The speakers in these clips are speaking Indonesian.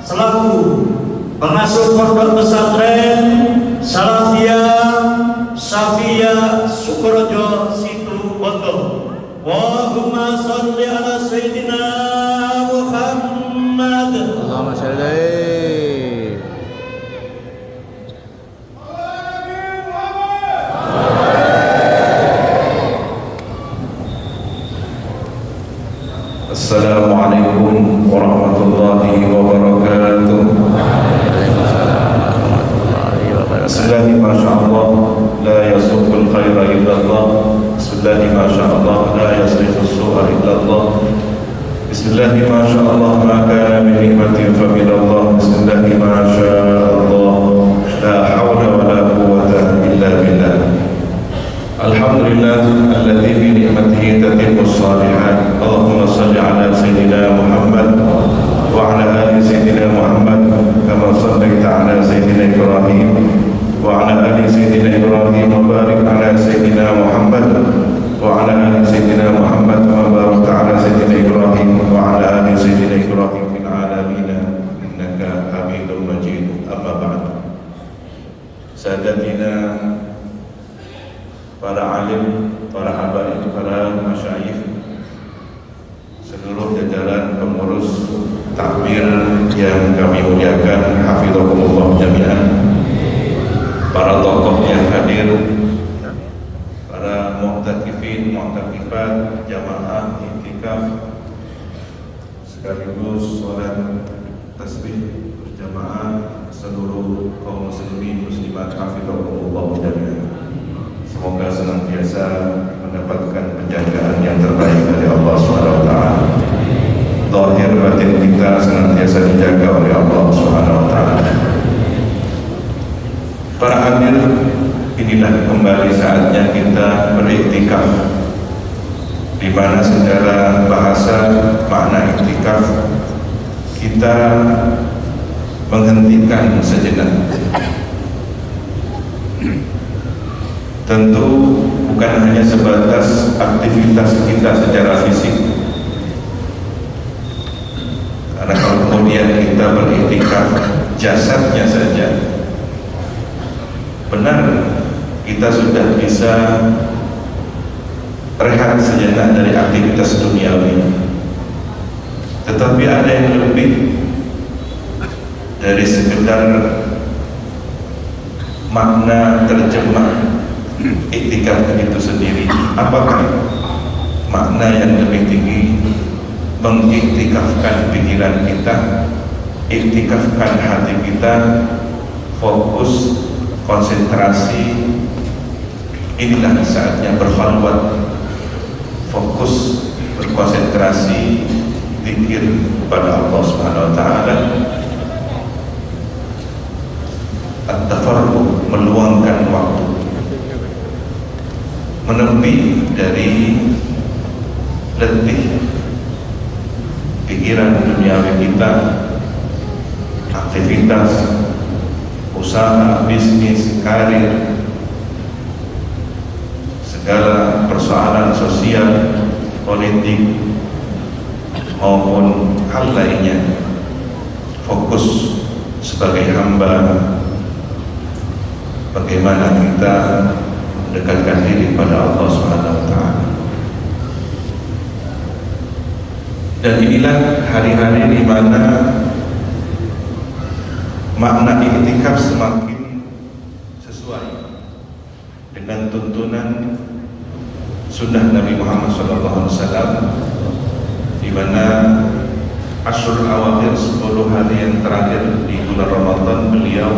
selaku pengasuh pondok pesantren Salafiyah Syafiyah Sukorejo Situbondo. Allahumma sholli ala sayyidina Muhammad. Allahumma sholli. Assalamualaikum warahmatullahi wabarakatuh. Bismillahi masyaallah la yasuqul khaira illallah. Bismillahi masyaallah la yasrifus su'a illallah. Bismillahi masyaallah ma kana min nikmatin fa min Allah. Bismillahi masyaallah la hawla wa la quwwata illa billah. Alhamdulillah alladzi bi ni'matihi tatimmus shalihat. Allahumma shalli ala sayyidina Muhammad wa ala ali sayyidina Muhammad kama shallaita ala sayyidina Ibrahim wa ala ali sayyidina Ibrahim wa barik ala sayyidina Muhammad wa ala ali sayyidina Muhammad wa barik ala sayyidina Ibrahim wa ala ali sayyidina Ibrahim fil alamin innaka Hamidum Majid. Amma ba'd. Sadatina, para alim, para habaib, para masyayikh, seluruh jajaran pengurus takbir yang kami muliakan, hafizahumullah jami'an, para tokoh yang hadir, para mu'takifin, mu'takifat, jamaah, iktikaf, sekaligus sholat tasbih berjamaah seluruh kaum muslimin muslimat, hafizahumullah jami'an. Semoga senantiasa mendapatkan penjagaan yang terbaik dari Allah SWT. Zahir batin kita senantiasa dijaga oleh Allah SWT. Para hadir, inilah kembali saatnya kita beriktikaf, di mana secara bahasa makna iktikaf kita menghentikan sejenak. Tentu bukan hanya sebatas aktivitas kita secara fisik, karena kalau kemudian kita beriktikaf jasadnya saja, benar kita sudah bisa rehat sejenak dari aktivitas duniawi, tetapi ada yang lebih dari sekedar makna terjemah iktikaf itu sendiri. Apakah makna yang lebih tinggi? Mengiktikafkan pikiran kita, iktikafkan hati kita, fokus, konsentrasi. Inilah saatnya berkhalwat, fokus, berkonsentrasi, zikir kepada Allah Subhanahu wa taala. At-tafarruq, meluangkan waktu, menepi dari letih pikiran duniawi kita, aktivitas, usaha, bisnis, karir, segala persoalan sosial, politik, maupun hal lainnya. Fokus sebagai hamba, bagaimana kita mendekatkan diri pada Allah Subhanahu wa taala. Dan inilah hari-hari di mana makna iktikaf semakin sesuai dengan tuntunan sunnah Nabi Muhammad SAW, di mana Ashrul Awakhir, 10 hari yang terakhir di bulan Ramadan, beliau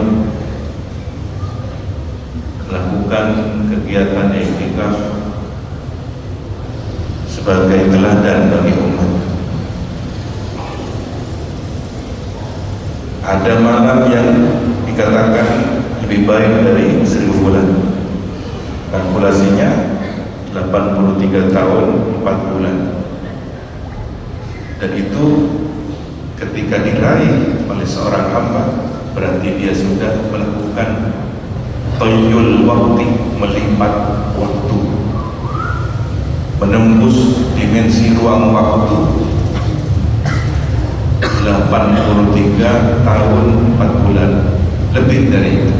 melakukan kegiatan iktikaf sebagai teladan bagi umat. Ada malam yang dikatakan lebih baik dari 1000 bulan. Kalkulasinya 83 tahun 4 bulan. Dan itu ketika diraih oleh seorang hamba, berarti dia sudah melakukan toyul waktu, melipat waktu, menembus dimensi ruang waktu 83 tahun 4 bulan, lebih dari itu.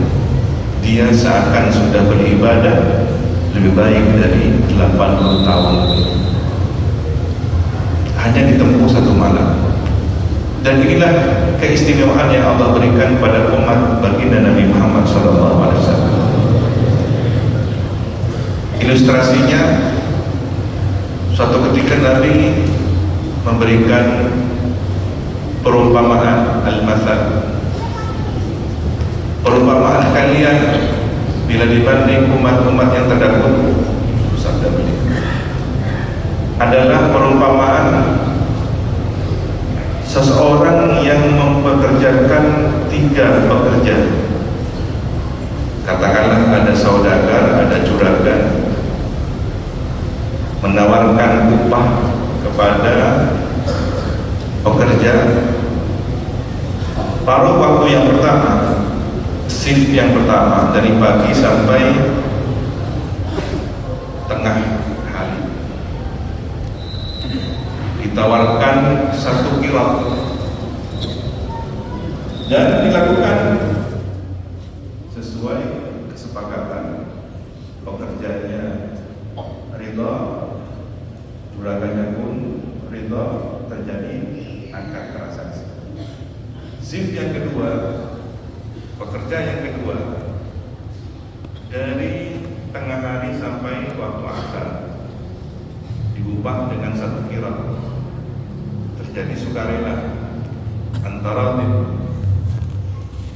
Dia seakan sudah beribadah lebih baik dari 80 tahun hanya ditempuh 1 malam. Dan inilah keistimewaan yang Allah berikan pada umat baginda Nabi Muhammad SAW. Ilustrasinya, suatu ketika Nabi memberikan perumpamaan al-mathal. Perumpamaan kalian bila dibanding umat-umat yang terdahulu, sabda beliau, adalah perumpamaan seseorang yang mempekerjakan 3 pekerja. Katakanlah ada saudagar, ada juragan, menawarkan upah kepada pekerja. Paruh waktu yang pertama, shift yang pertama, dari pagi sampai tengah hari, ditawarkan 1 kilo dan dilakukan sesuai kesepakatan. Pekerjanya ridho, juragannya pun ridho, terjadi akad transaksi. Shift yang kedua, pekerja yang kedua, dari tengah hari sampai waktu asar, diubah dengan 1 kilo. Terjadi sukarela antara tim.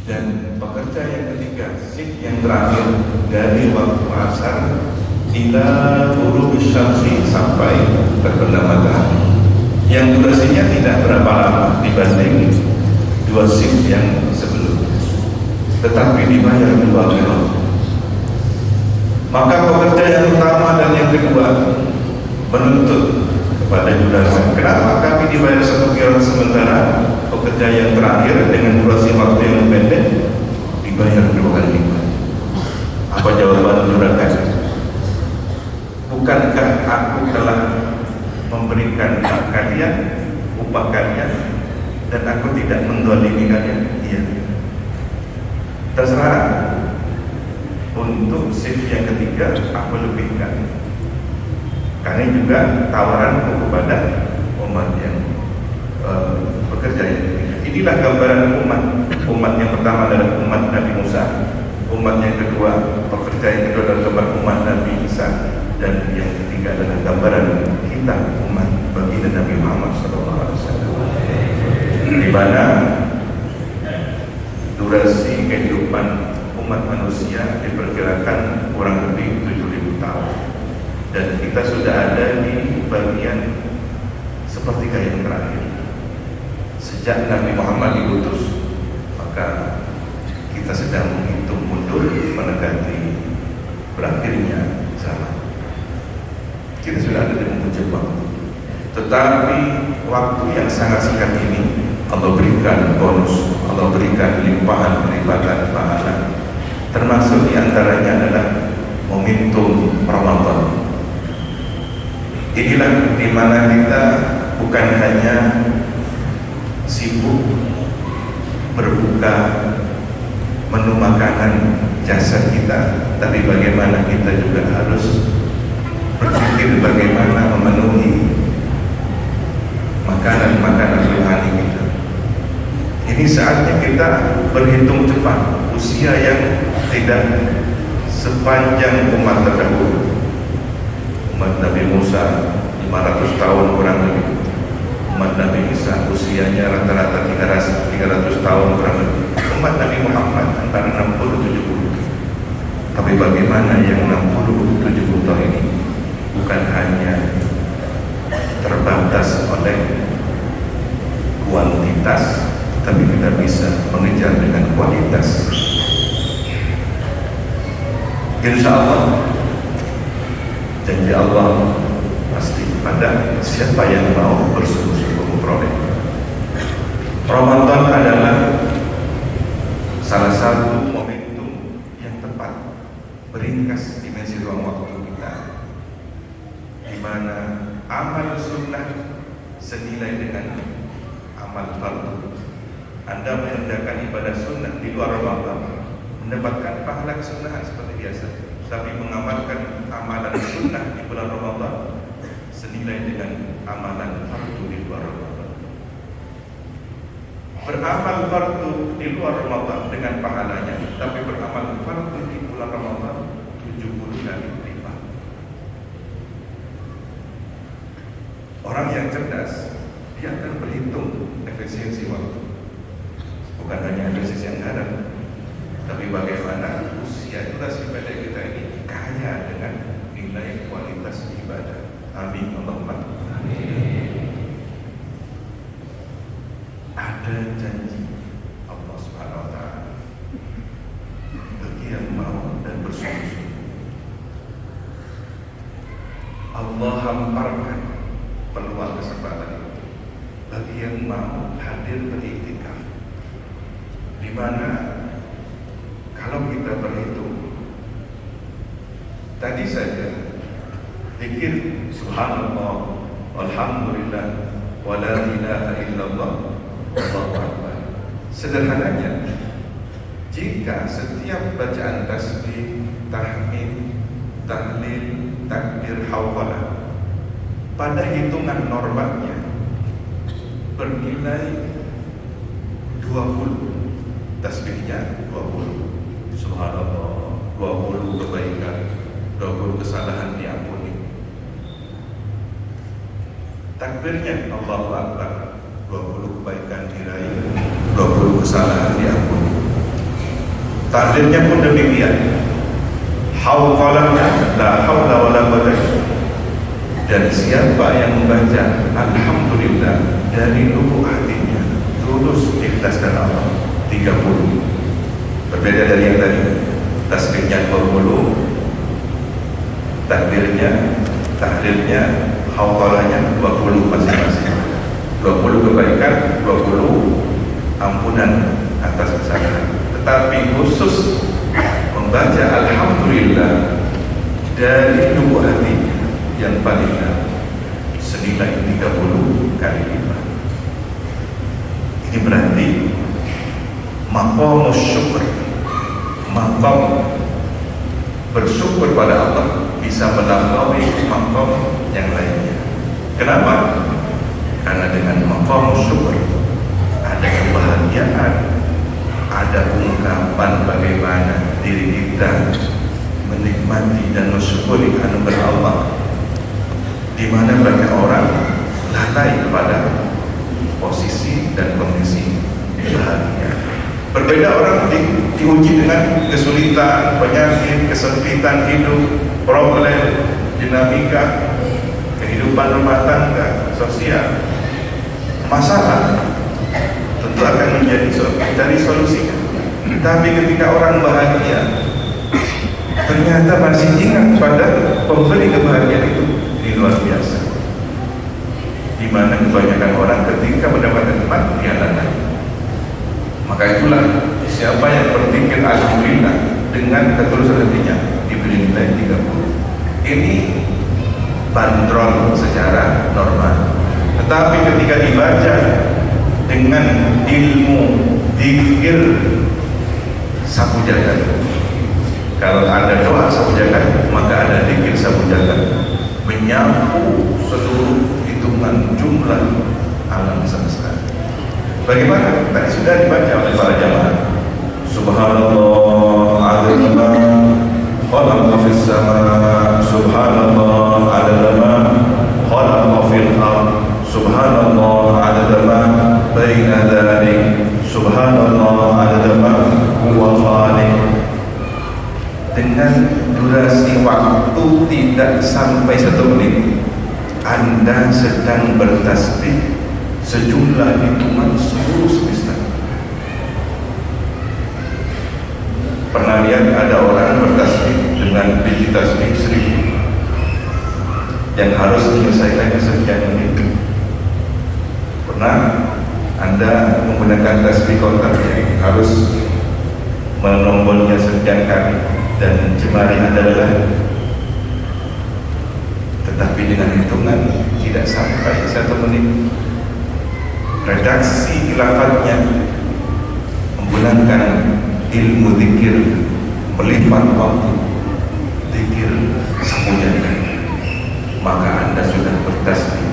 Dan pekerja yang ketiga, shift yang terakhir, dari waktu asar ila ghurub syamsi, sampai terbenam matahari, yang durasinya tidak berapa lama dibanding 2 shift yang sebelumnya, tetapi dibayar 2 kilo. Maka pekerja yang pertama dan yang kedua menuntut kepada juragan, kenapa kami dibayar 1 kilo sementara pekerja yang terakhir dengan durasi waktu yang pendek dibayar 2 kali lipat? Apa jawaban juragan? Bukankah aku telah memberikan hak kalian, upah kalian, dan aku tidak mendolimi kalian? Iya. Terserah. Untuk shift yang ketiga aku lebihkan, karena juga tawaran kepada umat yang bekerja ini. Inilah gambaran umat. Umat yang pertama adalah umat Nabi Musa, umat yang kedua, pekerja yang kedua adalah gambar umat Nabi Isa, dan yang ketiga adalah gambaran kita, umat baginda Nabi Muhammad SAW, di mana durasi kehidupan umat manusia diperkirakan kurang lebih 7.000 tahun, dan kita sudah ada di bagian sepertiga yang terakhir. Sejak Nabi Muhammad diutus, maka kita sedang menghitung mundur mendekati berakhirnya zaman. Kita sudah ada di penghujung waktu, tetapi waktu yang sangat singkat ini Allah berikan bonus, Allah berikan limpahan pahala. Termasuk diantaranya adalah momentum Ramadan. Inilah di mana kita bukan hanya sibuk berbuka menu makanan jasad kita, tapi bagaimana kita juga harus berpikir bagaimana memenuhi makanan-makanan rohani kita. Ini saatnya kita berhitung cepat. Usia yang tidak sepanjang umat terdahulu. Umat Nabi Musa 500 tahun kurang lebih. Umat Nabi Isa usianya rata-rata 300 tahun kurang lebih. Umat Nabi Muhammad antara 60-70. Tapi bagaimana yang 60-70 tahun ini bukan hanya terbatas oleh kuantitas, tapi kita bisa mengejar dengan kualitas. Insya Allah, janji Allah pasti pada siapa yang mau bersungguh-sungguh memperoleh. Ramadan adalah salah satu momentum yang tepat meringkas dimensi ruang waktu kita, di mana amal sunnah senilai dengan amal fardu. Anda mengerjakan ibadah sunnah di luar Ramadan, mendapatkan pahala kesunahan seperti biasa, tapi mengamalkan amalan sunnah di bulan Ramadan senilai dengan amalan fardu di luar Ramadan. Beramal fardu di luar Ramadan dengan pahalanya, tapi beramal fardu di bulan Ramadan 70 kali lipat. Orang yang cerdas, dia akan berhitung efisiensi waktu. Bukan hanya efisiensi anggaran, tapi bagaimana usia durasi pendek kita ini kaya dengan nilai kualitas ibadah. Amin Allahumma amin. Ada janji Allah Subhanahu wa taala bagi yang mau dan bersungguh-sungguh. Allah hamparkan peluang kesempatan itu bagi yang mau hadir beriktikaf, di mana kalau kita berhitung tadi saja zikir subhanallah walhamdulillah wa la ilaha illallah wallahu akbar, sederhananya jika setiap bacaan tasbih, tahmid, tahlil, takbir, hauqalah pada hitungan normalnya bernilai 20, tasbihnya 20, subhanallah 20 kebaikan, 20 kesalahan diampuni, takbirnya Allahu Akbar 20 kebaikan diraih, 20 kesalahan diampuni, tahlilnya pun demikian, hauqalahnya la haula wala quwwata. Dan siapa yang membaca alhamdulillah dari lubuk hatinya, tulus ikhlas dan Allah, 30. Berbeda dari yang tadi, tasbihnya 20, takbirnya, tahlilnya, hauqalahnya 20 masing-masing. 20 kebaikan, 20 ampunan atas kesalahan. Tetapi khusus membaca alhamdulillah dari lubuk hatinya yang paling senilai 30 kali lipat. Ini berarti maqamus syukur, maqam bersyukur pada Allah bisa melampaui maqam yang lainnya. Kenapa? Karena dengan maqamus syukur ada kebahagiaan, ada ungkapan bagaimana diri kita menikmati dan mensyukuri anugerah Allah, di mana banyak orang lalai kepada posisi dan kondisi bahagia. Berbeda orang diuji dengan kesulitan, penyakit, kesempitan hidup, problem, dinamika kehidupan rumah tangga, sosial, masalah, tentu akan menjadi cari solusinya. Tapi ketika orang bahagia, ternyata masih ingat pada pemberi kebahagiaan itu, ini luar biasa. Di mana kebanyakan orang ketika mendapatkan nikmat dia lalai. Maka itulah siapa yang berpikir alhamdulillah dengan ketulusan hatinya diberi nilai 30. Ini bandrol secara normal. Tetapi ketika dibaca dengan ilmu zikir sapu jagat, kalau ada doa sapu jagat, maka ada zikir sapu jagat, menyapu seluruh hitungan jumlah alam semesta. Bagaimana? Tadi sudah dibaca oleh para jamaah. Subhanallah adadama khalaqa fis sama, subhanallah adadama khalaqa fil ard, subhanallah adadama baina dzalik, subhanallah adadama huwa khaliq. Dengan durasi waktu tidak sampai 1 menit, Anda sedang bertasbih sejumlah hitungan seluruh semesta. Pernah lihat ada orang bertasbih dengan biji tasbih 1000 yang harus menyelesaikannya sekian menit? Pernah Anda menggunakan tasbih kotak yang harus menombolnya sekian kali dan jemari Anda lelah? Tetapi dengan hitungan tidak sampai 1 menit, redaksi lafadznya zikir melipat waktu, zikir semuanya, maka Anda sudah bertasbih.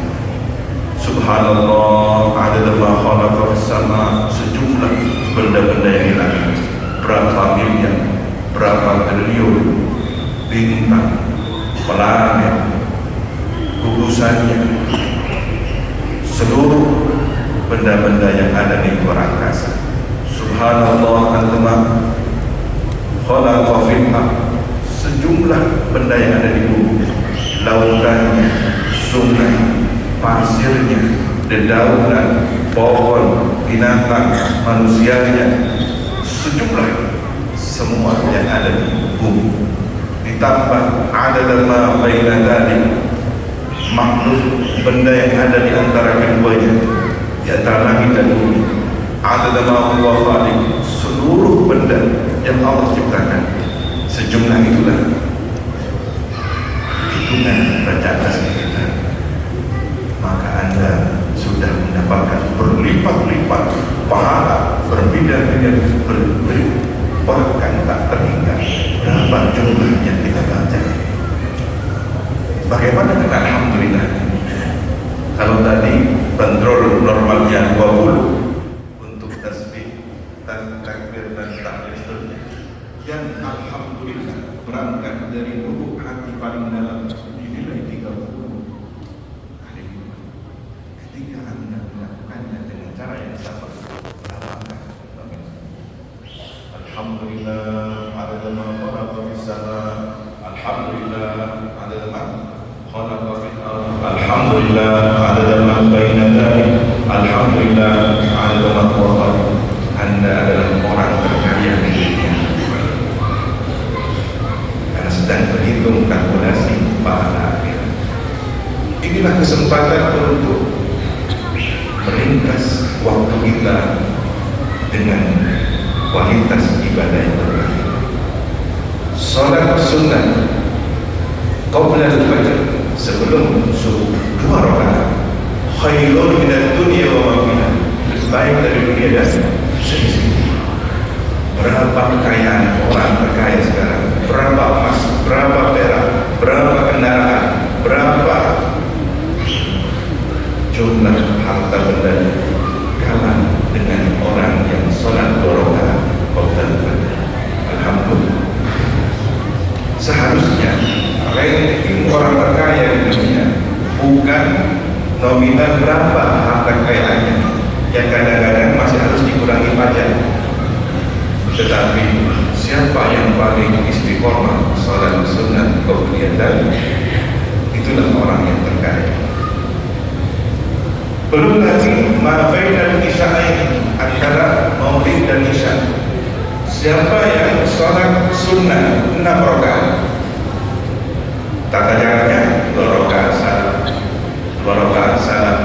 Subhanallah, adada ma khalaqa fis sama, sejumlah benda-benda yang hilang, berapa miliar, berapa triliun bintang, planet, gugusannya, seluruh benda-benda yang ada di luar angkasa. Subhanallah, antama khalaqa fil ardh, sejumlah benda yang ada di bumi, lautannya, sungai, pasirnya, dedaunan, pohon, binatang, manusianya, sejumlah semua yang ada di bumi, ditambah adada ma baina dzalik, makhluk benda yang ada di antara keduanya, di antara langit dan bumi, adada ma huwa khaliq, seluruh benda yang Allah ciptakan, sejumlah itulah hitungan baca tasbih kita, maka Anda sudah mendapatkan berlipat-lipat pahala, berbeda-beda, bahkan tak terhingga berapa jumlah yang kita baca. Bagaimana dengan alhamdulillah? Kalau tadi bandrol normalnya 20 untuk tasbih dan takbir dan tahmid seterusnya, yang alhamdulillah berangkat dari lubuk hati paling dalam dinilai 30 kali lipat. Ketika Anda melakukannya dengan cara yang sama, apakah alhamdulillah adada ma khalaqa fis sama, alhamdulillah adada ma khalaqa fil ardh, alhamdulillah adada ma baina dzalik, alhamdulillah adada ma huwa. Anda adalah orang terkaya di dunia karena sedang berhitung kalkulasi pahala akhirat. Inilah kesempatan untuk meringkas waktu kita dengan kualitas ibadah yang terbaik. Salat sunnah qabla al-fajr, sebelum subuh 2 rakaat, khairun minad dunya wa ma fiha, lebih baik dari dunia dan seisinya. Berapa kekayaan orang terkaya sekarang, berapa emas, berapa perak, berapa kendaraan, berapa jumlah harta benda, kalah dengan orang yang sholat 2 rakaat qabla al-fajr. Alhamdulillah. Seharusnya ranking orang terkaya di dunia bukan nominal berapa harta kekayaannya, yang kadang-kadang masih harus dikurangi pajak, tetapi siapa yang paling istiqomah sholat sunat qabliyah, itulah orang yang terkaya. Belum lagi ma bainal isya'ain, antara maghrib dan isya. Siapa yang sholat sunnah 6 rakaat, tata caranya 2 rakaat salam, 2 rakaat salam,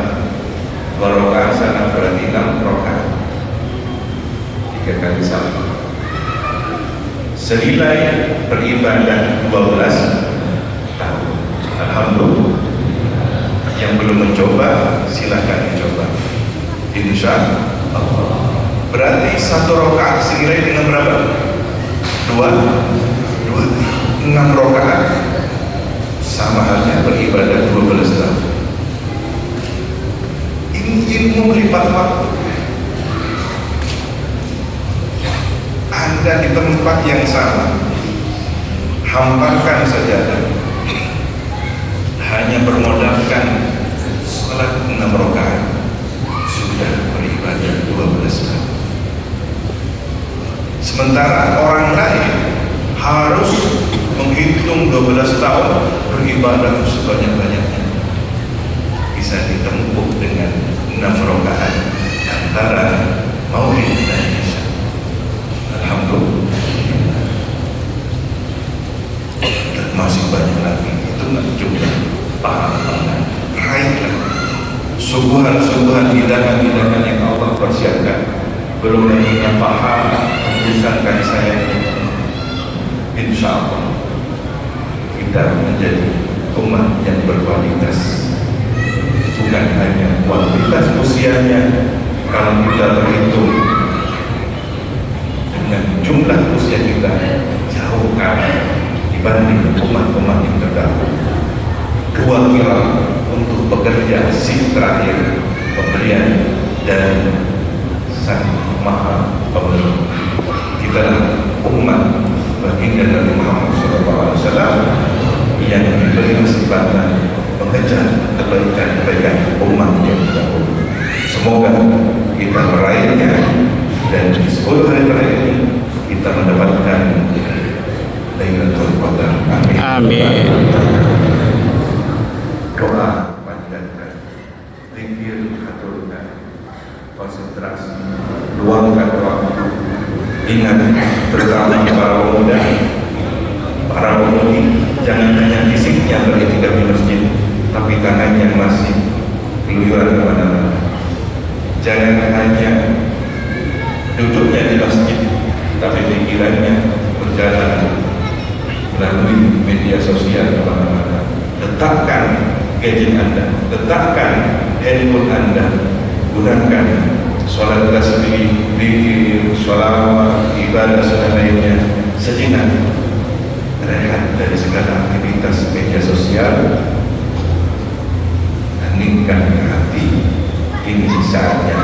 2 rakaat salam, berarti 6 rakaat, 3 kali salam, senilai beribadah 12 tahun. Alhamdulillah. Yang belum mencoba silakan dicoba, insya Allah. Berarti 1 rakaat senilai dengan berapa? 6 rakaat, sama halnya beribadah 12 tahun. Ini ilmu melipat waktu. Anda di tempat yang sama, hamparkan sajadah, hanya bermodalkan salat 6 rakaat, sudah beribadah 12 tahun. Sementara orang lain harus menghitung 12 tahun beribadah sebanyak-banyaknya. Bisa ditempuh dengan 6 rakaat antara maghrib dan isya. Alhamdulillah. Dan masih banyak lagi, itu nggak jumlah pahala. Raihlah subuhan-subuhan hidangan-hidangan yang Allah persiapkan. Belum lagi pahala tembusan kasih sayang. Insya Allah kita menjadi umat yang berkualitas, bukan hanya kualitas usianya. Kalau kita berhitung dengan jumlah usia kita terakhir pemberian dan Sang Maha Pemberi. Kitalah umat baginda Nabi Muhammad SAW yang diberi kesempatan mengejar kebaikan umat yang terdahulu. Semoga kita meraihnya dan di 10 hari terakhir ini kita mendapatkan Lailatul Qadar. Amin. Amin. Doa panjatkan, zikir haturkan, konsentrasi, luangkan waktu. Ingat, terutama para pemuda, para pemudi, jangan hanya fisiknya beriktikaf di masjid, tapi tangannya masih keluyuran kemana-mana. Jangan hanya duduknya di masjid, tapi pikirannya berjalan melalui media sosial kemana-mana. Letakkan gadget Anda, letakkan handphone Anda, gunakan sholat tasbih, zikir, sholawat, ibadah dan lainnya sejenak, rehat dari segala aktivitas media sosial, heningkan hati. Ini saatnya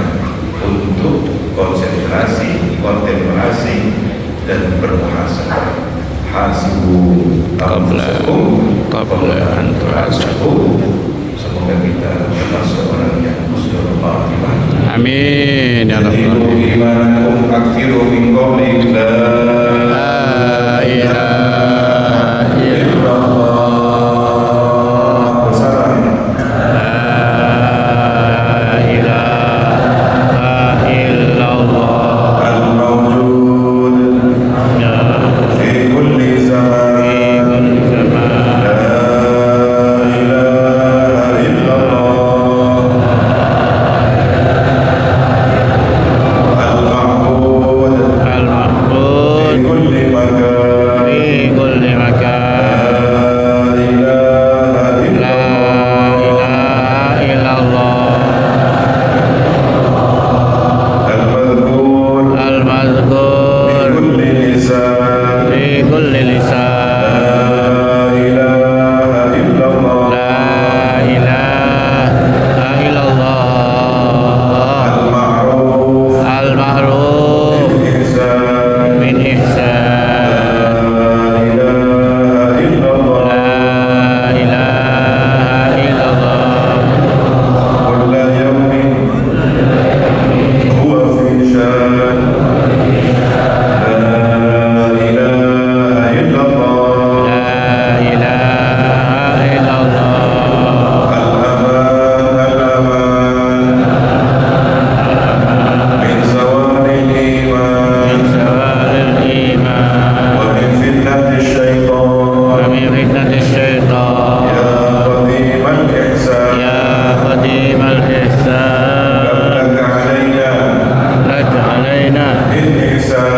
untuk konsentrasi, kontemplasi dan bermuhasabah. Hasibu qabla an tuhasabu. Semoga kita termasuk orang yang husnul khatimah. Amin ya rabbal Yazidu imanakum aktsiru min qawli la ilaha illallah. Bersama La ilaha illallah. al-mawjud fi kulli zaman. La ilaha illallah. Al-ma'bud Al-Mahmud fi kulli makan. fi kulli makan. La ilaha La illallah. ilaha illallah. Al-madhkur fi Al-Mazkur kulli lisan. fi kulli lisan. La ilaha illallah. La ilaha illallah. Al-ma'ruf Al-Ma'ruf bil ihsan. min ihsan. La ilaha illallah. La ilaha illallah. Kulla yawmin huwa fi shan. La ilaha illallah. La ilaha illallah. Al-aman, al-aman min zawalil Min iman zawalil iman wa min fitnati wa syaitan. min fitnati syaitan. Ya qadimal ihsan, Ya qadimal ihsan laka alaina laka alaina bil ihsan.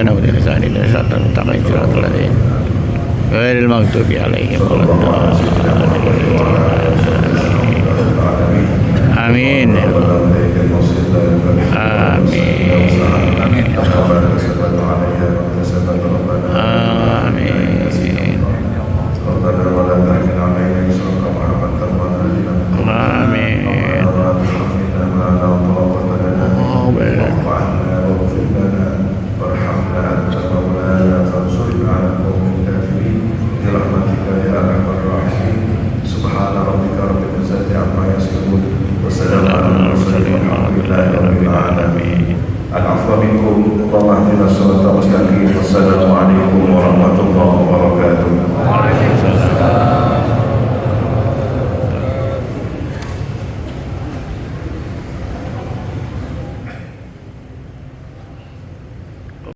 إياك نعبد وإياك نستعين اهدنا الصراط المستقيم صراط الذين غير المغضوب عليهم ولا الضالين آمين آمين